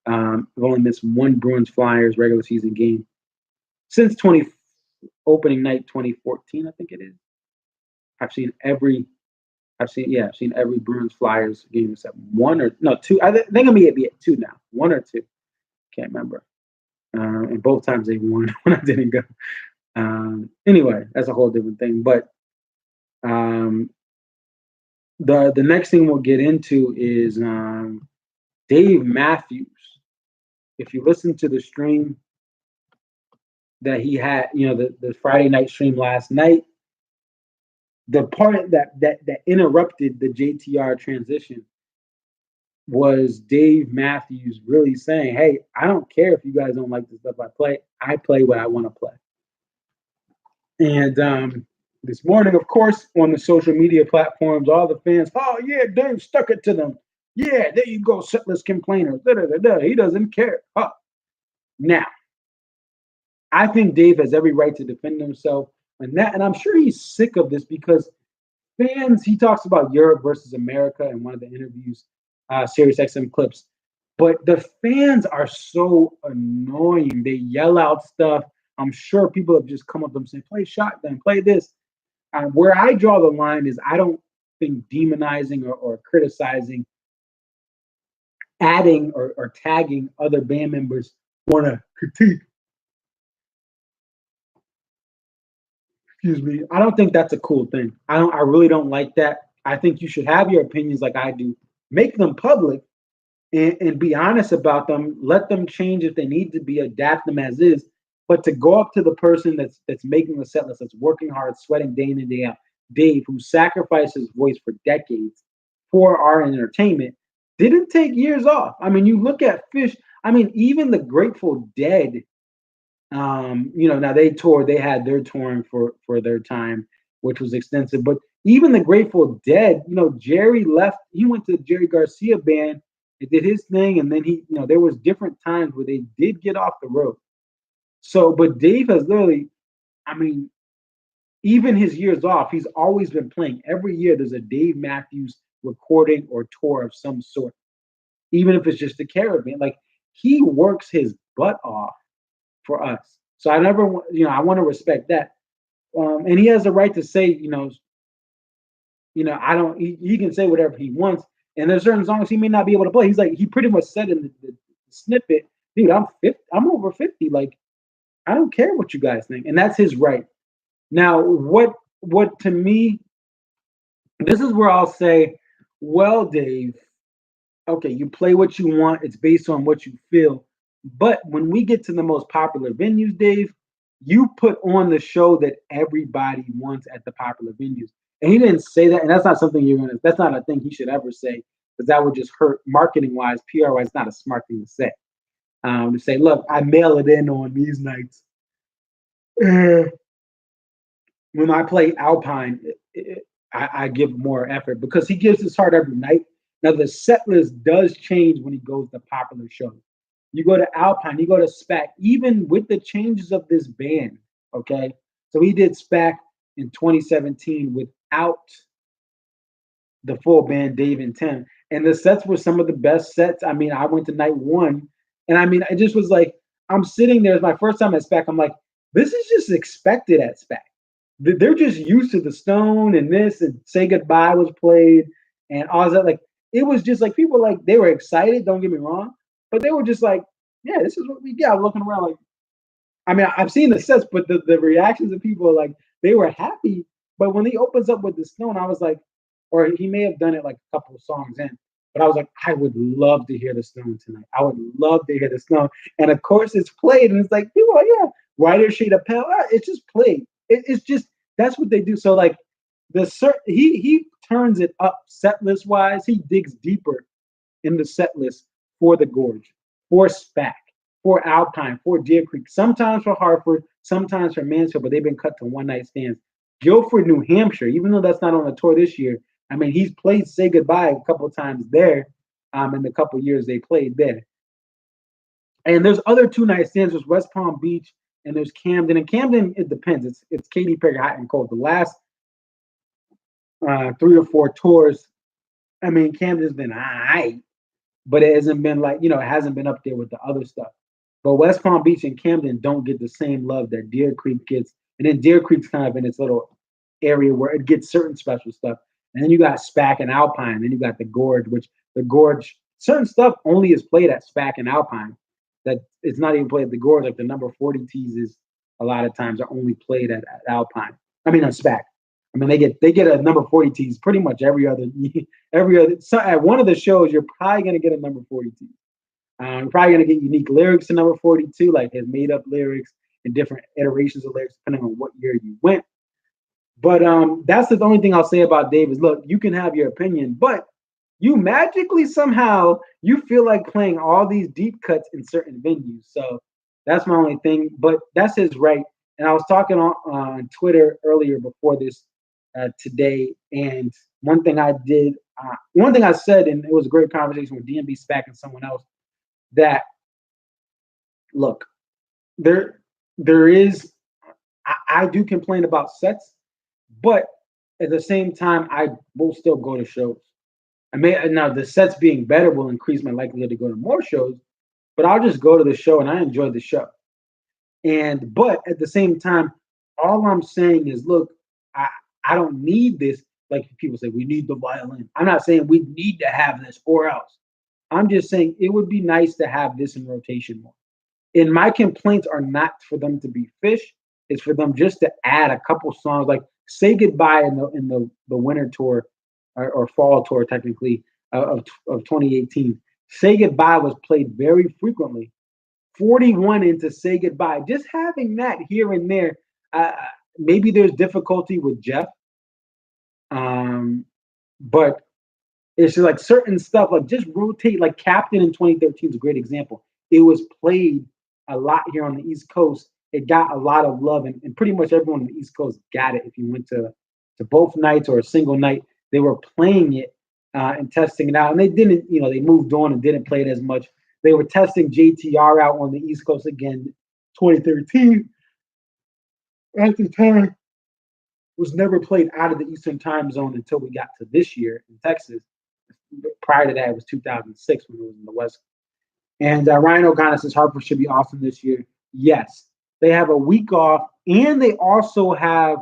I've only missed one Bruins Flyers regular season game since 20 opening night 2014, I think it is. I've seen every I've seen every Bruins Flyers game except one or no two. Think I may be at two now, one or two. Can't remember. And both times they won when I didn't go. Anyway, that's a whole different thing. But um, the next thing we'll get into is Dave Matthews. If you listen to the stream that he had, the Friday night stream last night, the part that interrupted the JTR transition was Dave Matthews really saying, "Hey, I don't care if you guys don't like the stuff I play. I play what I want to play." And this morning, of course, on the social media platforms, all the fans, "Oh yeah, Dave stuck it to them. Yeah, there you go, setless complainers. Da, da, da, da. He doesn't care." Huh. Now, I think Dave has every right to defend himself, and I'm sure he's sick of this because fans. He talks about Europe versus America in one of the interviews, Sirius XM clips. But the fans are so annoying. They yell out stuff. I'm sure people have just come up to them and say, "Play shotgun, play this." Where I draw the line is I don't think demonizing or criticizing, adding or tagging other band members want to critique. Excuse me. I don't think that's a cool thing. I really don't like that. I think you should have your opinions like I do. Make them public and be honest about them. Let them change if they need to be, adapt them as is. But to go up to the person that's making the set list, that's working hard, sweating day in and day out, Dave, who sacrificed his voice for decades for our entertainment, didn't take years off. I mean, you look at Fish. I mean, even the Grateful Dead. Now they had their touring for their time, which was extensive. But even the Grateful Dead, Jerry left. He went to the Jerry Garcia band. It did his thing, and then there was different times where they did get off the road. So, but Dave has literally, I mean, even his years off, he's always been playing. Every year, there's a Dave Matthews recording or tour of some sort, even if it's just a caravan. Like he works his butt off for us. So I never, I want to respect that. And he has the right to say, I don't. He can say whatever he wants. And there's certain songs he may not be able to play. He's like, he pretty much said in the snippet, "Dude, I'm 50. I'm over 50. Like, I don't care what you guys think," and that's his right. Now, what to me, this is where I'll say, well, Dave, okay, you play what you want. It's based on what you feel. But when we get to the most popular venues, Dave, you put on the show that everybody wants at the popular venues. And he didn't say that, and that's not something that's not a thing he should ever say, because that would just hurt marketing wise, PR wise. It's not a smart thing to say. To say, "Look, I mail it in on these nights." When I play Alpine, I give more effort because he gives his heart every night. Now the set list does change when he goes to popular shows. You go to Alpine, you go to SPAC, even with the changes of this band. Okay, so he did SPAC in 2017 without the full band, Dave and Tim, and the sets were some of the best sets. I mean, I went to night one, and I mean, I just was like, I'm sitting there. It's my first time at SPAC. I'm like, this is just expected at SPAC. They're just used to the Stone and this, and Say Goodbye was played, and all that. Like, it was just like people like they were excited. Don't get me wrong, but they were just like, yeah, this is what we got. Looking around like, I mean, I've seen the sets, but the reactions of people are like they were happy. But when he opens up with the Stone, I was like, or he may have done it like a couple of songs in, but I was like, I would love to hear the Stone tonight. I would love to hear the Stone. And of course, it's played, and it's like people are, yeah, Whiter Shade of Pale. It's just played. It's just that's what they do. So like he turns it up set list wise. He digs deeper in the set list for the Gorge, for SPAC, for Alpine, for Deer Creek, sometimes for Hartford, sometimes for Mansfield, but they've been cut to one night stands. Guilford, New Hampshire, even though that's not on the tour this year, I mean, he's played Say Goodbye a couple of times there in the couple of years they played there. And there's other two night stands. There's West Palm Beach and there's Camden. And Camden, it depends. It's Katy Perry, hot and cold. The last 3 or 4 tours, I mean, Camden's been all right, but it hasn't been like, it hasn't been up there with the other stuff. But West Palm Beach and Camden don't get the same love that Deer Creek gets. And then Deer Creek's kind of in its little area where it gets certain special stuff. And then you got SPAC and Alpine. Then you got the Gorge, which the Gorge, certain stuff only is played at SPAC and Alpine. That it's not even played at the Gorge. Like the number 40 teases a lot of times are only played at Alpine. I mean, on SPAC. I mean, they get a number 40 tees pretty much every other. So at one of the shows, you're probably going to get a number 40 tees. You're probably going to get unique lyrics to number 42, like his made up lyrics and different iterations of lyrics, depending on what year you went. But that's the only thing I'll say about Dave is, look, you can have your opinion, but you magically somehow you feel like playing all these deep cuts in certain venues. So that's my only thing. But that's his right. And I was talking on Twitter earlier before this today, and one thing I said, and it was a great conversation with DMB, SPAC, and someone else, that look, there is, I do complain about sets, but at the same time, I will still go to shows. Now the sets being better will increase my likelihood to go to more shows, but I'll just go to the show and I enjoy the show. But at the same time, all I'm saying is, look, I don't need this. Like people say, we need the violin. I'm not saying we need to have this or else. I'm just saying it would be nice to have this in rotation more. And my complaints are not for them to be fish. It's for them just to add a couple songs, like Say Goodbye in the winter tour or fall tour, technically, of 2018. Say Goodbye was played very frequently. 41 into Say Goodbye. Just having that here and there. Maybe there's difficulty with Jeff. But it's just like certain stuff, like just rotate, like Captain in 2013 is a great example. It was played a lot here on the East Coast. It got a lot of love, and pretty much everyone on the East Coast got it. If you went to both nights or a single night, they were playing it and testing it out. And they didn't, they moved on and didn't play it as much. They were testing JTR out on the East Coast again, 2013. At the time, was never played out of the Eastern time zone until we got to this year in Texas. Prior to that, it was 2006 when it was in the West. And Ryan O'Connor says Hartford should be awesome this year. Yes. They have a week off, and they also have,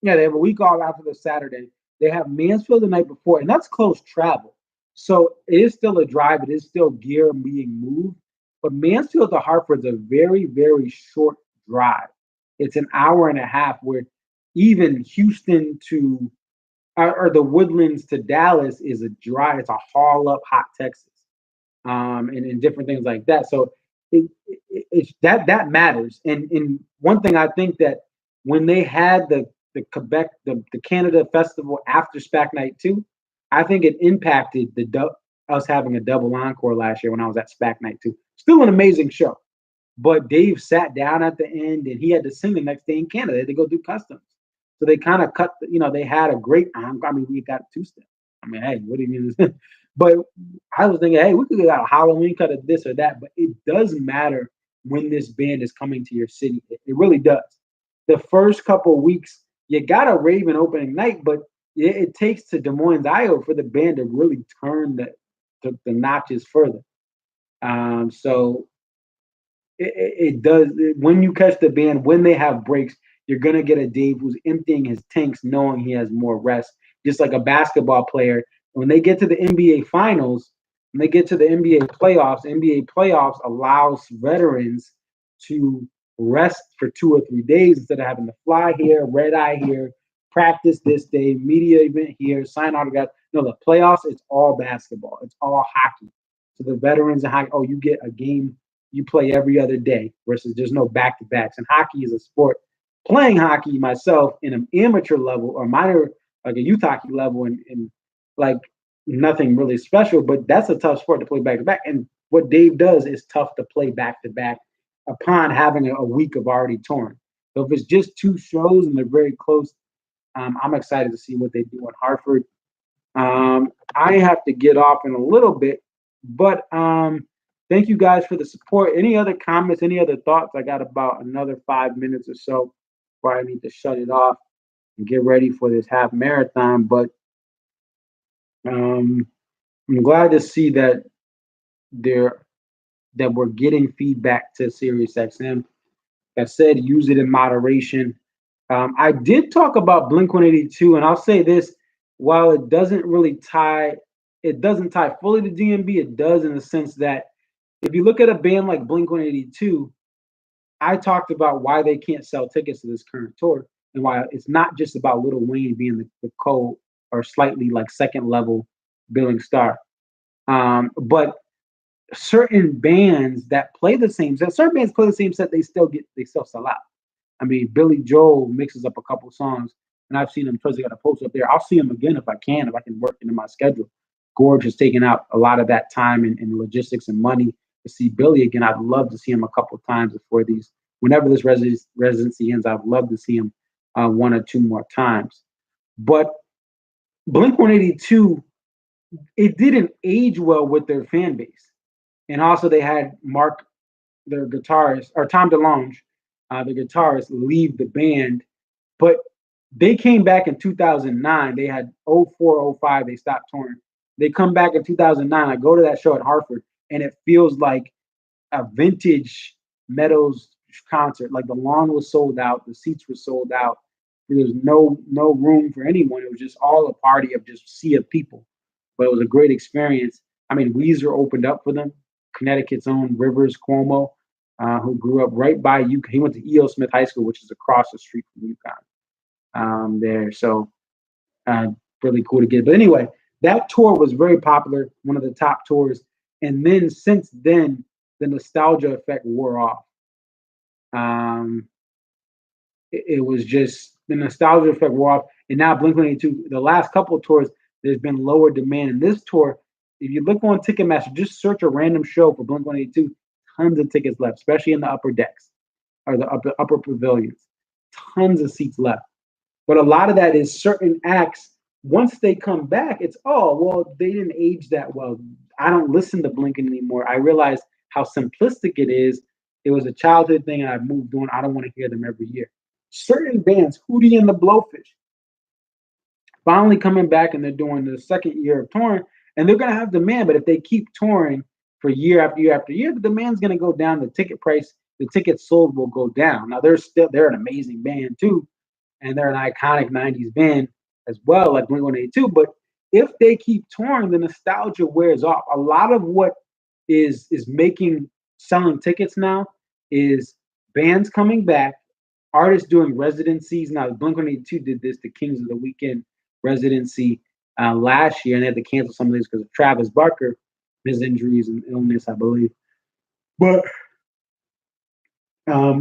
they have a week off after the Saturday. They have Mansfield the night before, and that's close travel. So it is still a drive. It is still gear being moved. But Mansfield to Hartford is a very, very short drive. It's an hour and a half, where even Houston to or the Woodlands to Dallas is a drive. It's a haul up hot Texas, and different things like that. So it's that matters. And one thing I think that when they had the Quebec, the Canada Festival after SPAC Night 2, I think it impacted us having a double encore last year when I was at SPAC Night 2. Still an amazing show. But Dave sat down at the end, and he had to sing the next day in Canada. They had to go do customs. So they kind of cut, they had a great, we got 2-step. Hey, what do you mean? But I was thinking, hey, we could get a Halloween cut of this or that. But it does matter when this band is coming to your city. It really does. The first couple of weeks, you got a Raven opening night, but it takes to Des Moines, Iowa for the band to really turn the notches further. So it does. When you catch the band, when they have breaks, you're going to get a Dave who's emptying his tanks knowing he has more rest, just like a basketball player. When they get to the NBA finals, when they get to the NBA playoffs allows veterans to rest for 2 or 3 days instead of having to fly here, red eye here, practice this day, media event here, sign autographs. The playoffs, it's all basketball. It's all hockey. So the veterans of hockey, you get a game you play every other day versus there's no back-to-backs. And hockey is a sport. Playing hockey myself in an amateur level or minor, like a youth hockey level, and like nothing really special, but that's a tough sport to play back-to-back. And what Dave does is tough to play back-to-back upon having a week of already touring. So if it's just two shows and they're very close, I'm excited to see what they do in Hartford. I have to get off in a little bit, but thank you guys for the support. Any other comments? Any other thoughts? I got about another 5 minutes or so before I need to shut it off and get ready for this half marathon. But um, I'm glad to see that there that we're getting feedback to SiriusXM that said use it in moderation. I did talk about Blink 182, and I'll say this: while it doesn't really tie, it doesn't tie fully to DMB. It does in the sense that if you look at a band like Blink 182, I talked about why they can't sell tickets to this current tour, and why it's not just about Lil Wayne being the co or slightly like second level billing star, but certain bands that play the same set, certain bands play the same set, they still sell out. I mean, Billy Joel mixes up a couple songs, and I've seen him because they got a post up there. I'll see him again if I can work into my schedule. Gorge has taken out a lot of that time and logistics and money to see Billy again. I'd love to see him a couple times before these, whenever this residency ends. I'd love to see him one or two more times. But Blink 182, it didn't age well with their fan base. And also, they had Mark, their guitarist, or Tom DeLonge, the guitarist, leave the band. But they came back in 2009. They had 04, 05, they stopped touring. They come back in 2009. I go to that show at Hartford, and it feels like a vintage Meadows concert. Like the lawn was sold out, the seats were sold out. There was no room for anyone. It was just all a party of just sea of people. But it was a great experience. I mean, Weezer opened up for them. Connecticut's own Rivers Cuomo, who grew up right by UConn. He went to E.O. Smith High School, which is across the street from UConn. There, so really cool to get. But anyway, that tour was very popular, one of the top tours. And then since then, the nostalgia effect wore off. It was just the nostalgia effect wore off. And now Blink 182, the last couple of tours, there's been lower demand. And this tour, if you look on Ticketmaster, just search a random show for Blink 182, tons of tickets left, especially in the upper decks or the upper pavilions. Tons of seats left. But a lot of that is certain acts. Once they come back, it's well, they didn't age that well. I don't listen to Blink anymore. I realize how simplistic it is. It was a childhood thing, and I've moved on. I don't want to hear them every year. Certain bands, Hootie and the Blowfish, finally coming back, and they're doing the second year of touring, and they're going to have demand. But if they keep touring for year after year after year, the demand's going to go down. The ticket price, the tickets sold will go down. Now they're an amazing band too, and they're an iconic '90s band as well, like Blink 182. But if they keep touring, the nostalgia wears off. A lot of what is making selling tickets now is bands coming back, artists doing residencies. Now, Blink 182 did this, the Kings of the Weekend residency last year, and they had to cancel some of these because of Travis Barker, his injuries and illness, I believe. But I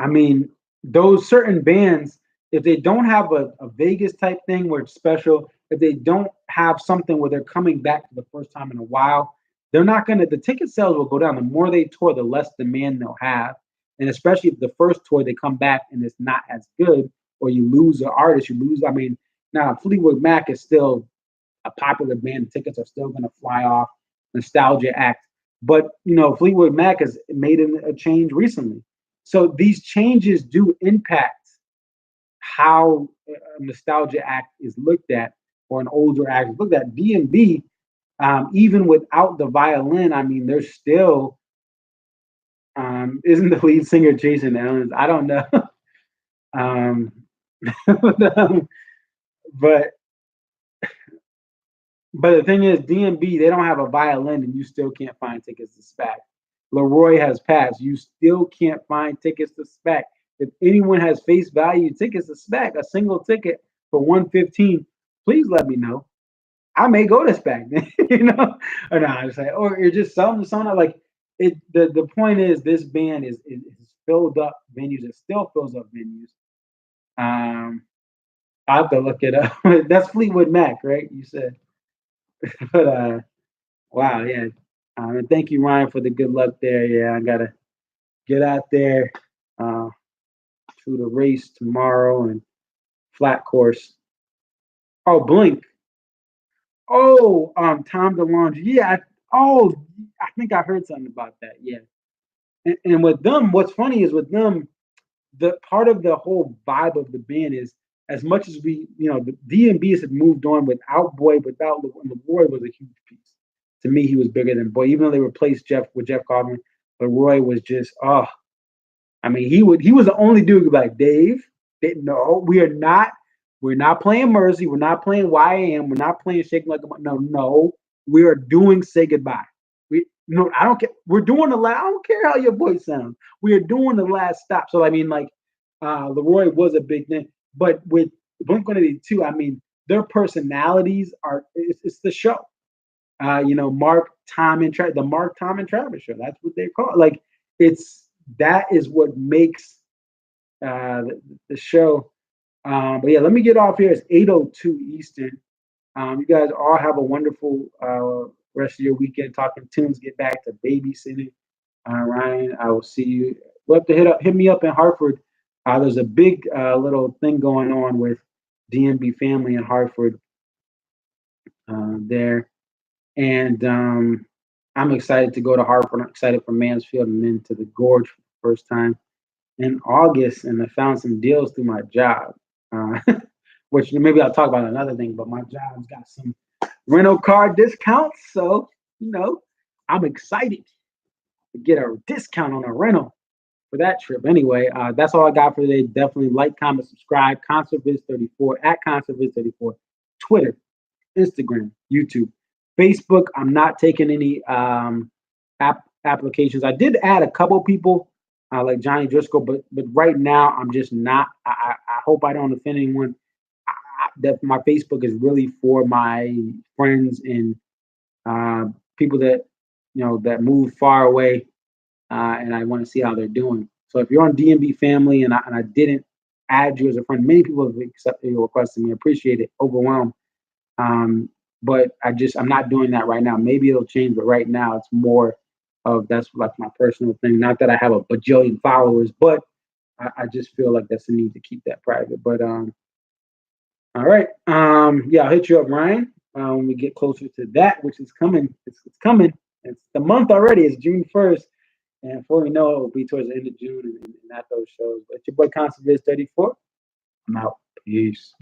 mean, those certain bands, if they don't have a Vegas type thing where it's special, if they don't have something where they're coming back for the first time in a while, they're not going to, the ticket sales will go down. The more they tour, the less demand they'll have. And especially if the first tour they come back and it's not as good, or you lose an artist, you lose. I mean, now Fleetwood Mac is still a popular band. The tickets are still going to fly off. Nostalgia act. But, Fleetwood Mac has made a change recently. So these changes do impact how a nostalgia act is looked at, or an older act is looked at. DMB, even without the violin, I mean, there's still isn't the lead singer Jason Ellis? I don't know. um, but the thing is, DMB, they don't have a violin, and you still can't find tickets to SPAC. Leroy has passed. You still can't find tickets to SPAC. If anyone has face value tickets to SPAC, a single ticket for $115, please let me know. I may go to SPAC, or no, I just say, or you're just selling the song. Like it. The point is, this band is filled up venues. It still fills up venues. I have to look it up. That's Fleetwood Mac, right? You said, but wow, yeah. And thank you, Ryan, for the good luck there. Yeah, I gotta get out there uh, to the race tomorrow and flat course. Oh, Blink. Oh, Tom DeLonge. Yeah. I think I heard something about that. Yeah. And with them, what's funny is with them, the part of the whole vibe of the band is as much as the DMBs have moved on without Boy, without Leroy was a huge piece. To me, he was bigger than Boy. Even though they replaced Jeff with Jeff Kaufman, Leroy was just I mean, he was the only dude who was like, Dave, no, we're not playing Mercy, we're not playing YAM, we're not playing Shaking Like a no, we are doing Say Goodbye. We no, I don't care. We're doing the last. I don't care how your voice sounds. We are doing the last stop. So I mean, like, Leroy was a big thing, but with Blink 182, I mean, their personalities are it's the show. Mark, Tom, and the Mark, Tom, and Travis show. That's what they call it. Like that is what makes the show. But yeah, let me get off here. It's 8:02 Eastern. You guys all have a wonderful rest of your weekend. Talking tunes. Get back to babysitting. Ryan, I will see you. We'll have to hit me up in Hartford. There's a big little thing going on with DMB family in Hartford there. And I'm excited to go to Hartford. I'm excited for Mansfield and then to the Gorge for the first time in August. And I found some deals through my job, which maybe I'll talk about another thing. But my job's got some rental car discounts, so I'm excited to get a discount on a rental for that trip. Anyway, that's all I got for today. Definitely like, comment, subscribe. ConcertViz34 at ConcertViz34, Twitter, Instagram, YouTube, Facebook. I'm not taking any applications. I did add a couple people like Johnny Driscoll, but right now I'm just not. I hope I don't offend anyone. That my Facebook is really for my friends and people that that move far away, and I want to see how they're doing. So if you're on DMB family and I didn't add you as a friend, many people have accepted your request and me. Appreciate it. Overwhelmed. But I'm not doing that right now. Maybe it'll change, but right now it's more of that's like my personal thing. Not that I have a bajillion followers, but I just feel like that's a need to keep that private. But all right. Yeah, I'll hit you up, Ryan, when we get closer to that, which is coming. It's coming. It's the month already. It's June 1st. And before we know it, will be towards the end of June and at those shows. But your boy Constance 34. I'm out. Peace.